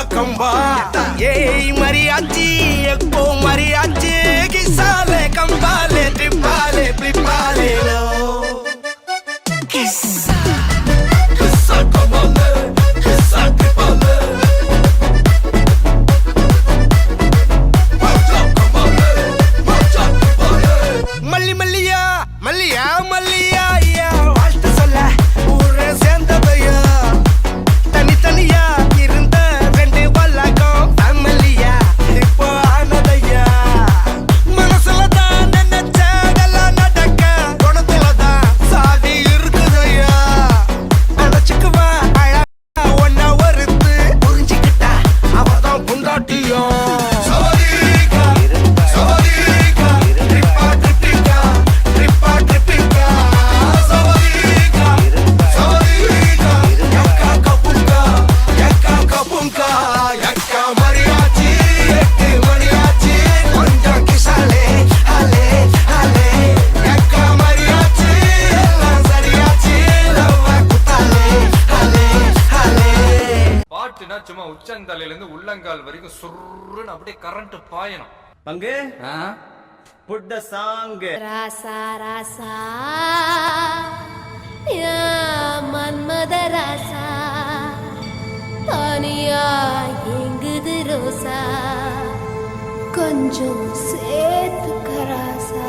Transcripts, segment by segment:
Kamba Yey mariachi ekko mariachi kisale kambale tripale plipale lo Kissa kambale kissa tripale Macha tripale Malli malliya malliya malliya ya வாழ்த்து சொல்ல ஊரே சேர்ந்ததையா தனி தனியா இருந்த ரெண்டு வல்லகம் ஃபேமிலியா இப்போ ஆனதையா மனசுல தான் நினைச்சதெல்லாம் நடக்க குணத்துல தான் சாதி இருக்குதையா அழைச்சுக்குவா அழகா ஒன்னா ஒருத்து புரிஞ்சுக்கிட்டா அவதான் புண்டாட்டியா சும்மா உச்சந்தலையில இருந்து உள்ளங்கால் வரைக்கும் சுருன்னு அப்படியே கரண்ட் பாயணும். பங்கு புட் த சாங். ராசா ராசா யா மன்மத ராசா தானியா எங்குது ரோசா கொஞ்சம் சேர்த்துக்க ராசா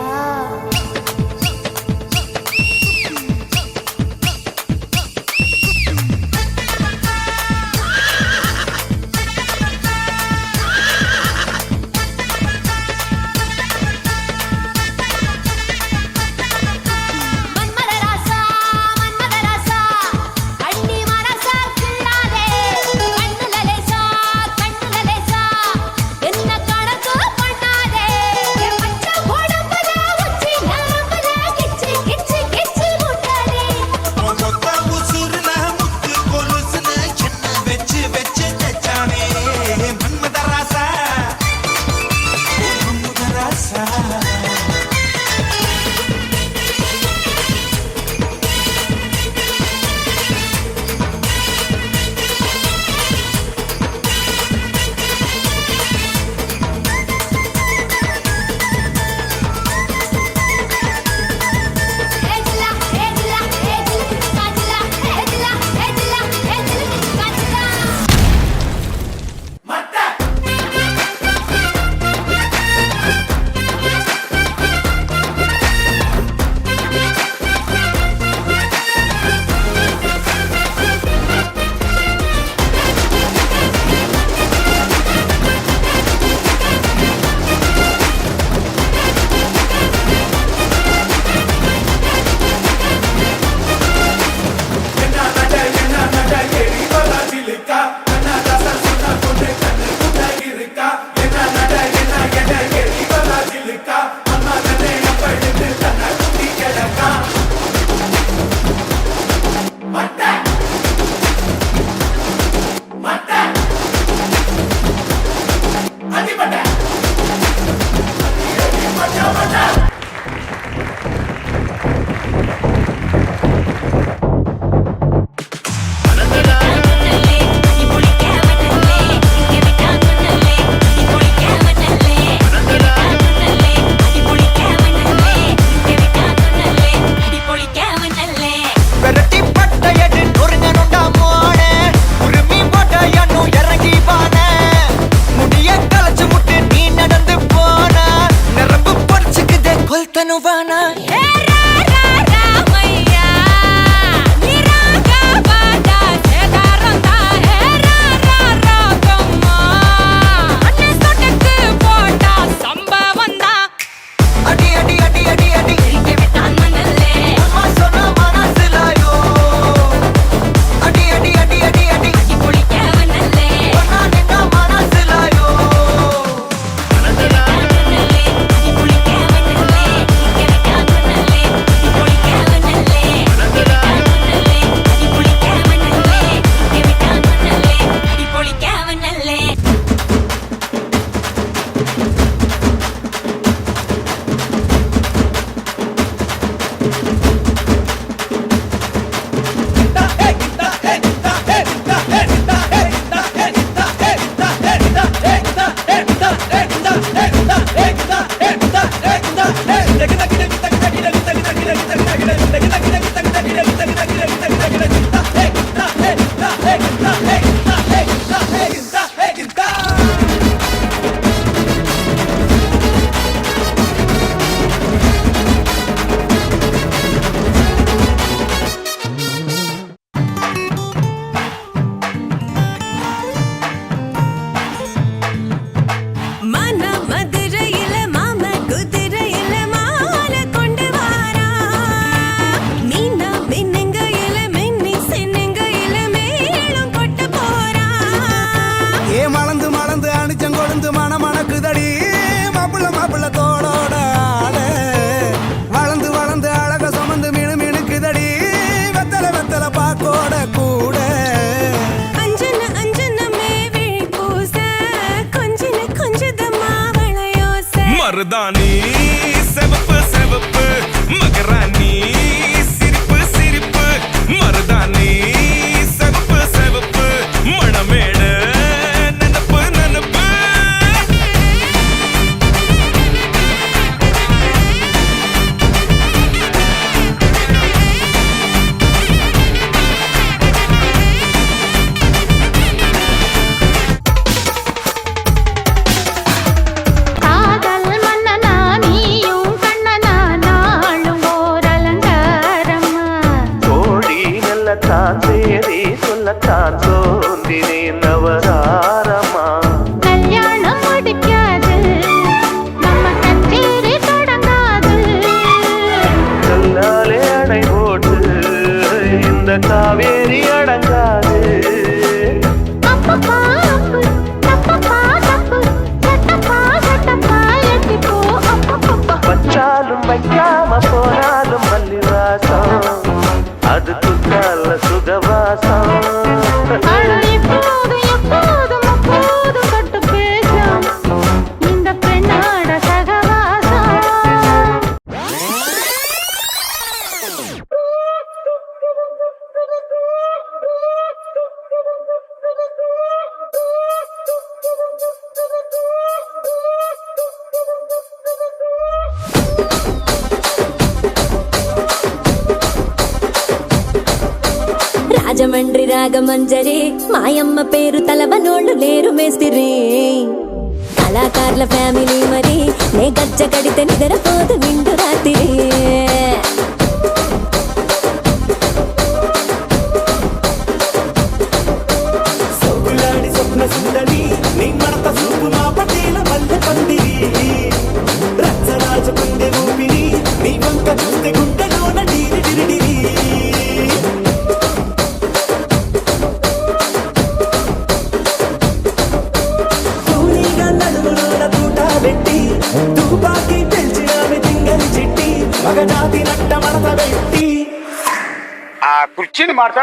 மருதாணி செவப்பு செவப்பு மகராணி சிரிப்பு சிரிப்பு மருதாணி செவப்பு செவப்பு மணமேடு நனப்பு நனப்பு காதல் மன்னனா நீயும் கண்ணனா நாளும் ஓர் அலங்காரம்மா கோழி நல்லத்தான் சேரி சொல்லத்தான் தோன்றினே நவதாரமா கல்யாணம் முடிக்காது நம்ம கச்சேரி தொடங்காது கல்லாலே அணை போட்டு இந்த காவேரி அடங்காது அப்பப்பா அப்பு தப்பப்பா தப்பு சட்டப்பா சட்டப்பா எட்டிப்போ அப்பப்பப்பா வச்சாலும் வைக்காம போனாலும் மல்லிவாசம் அது குத்தால சுகவாசம் அட எப்போதும் எப்போதும் அப்போதும் தொட்டு பேசும் இந்த பெண்ணோட சகவாசம் రాజమండ్రి రాగమంజరి మాయమ్మ పేరు తలవనోళ్ళు లేరు మేస్తిరి కళాకారుల ఫ్యామిలీ మరి నే గజ్జ కడితే నిద్రపోదు నిండు రాత్రి సొగులాడి స్వప్న సుందరి నీ మడత చూపు మా పటేల మల్లె పందిరి రచ్చరాజ పందె ఊపిరి నీ వంక చూస్తే గుండెలోన డీరి డిరిడిరి కూలీగా నడుములోన తూట పెట్టి తుపాకీ పెంచినామె తింగని చిట్టి మగజాతి నట్ట మడత పెట్టి ಆ ಕುರ್ಚಿని ಮಾಡ್ತಾ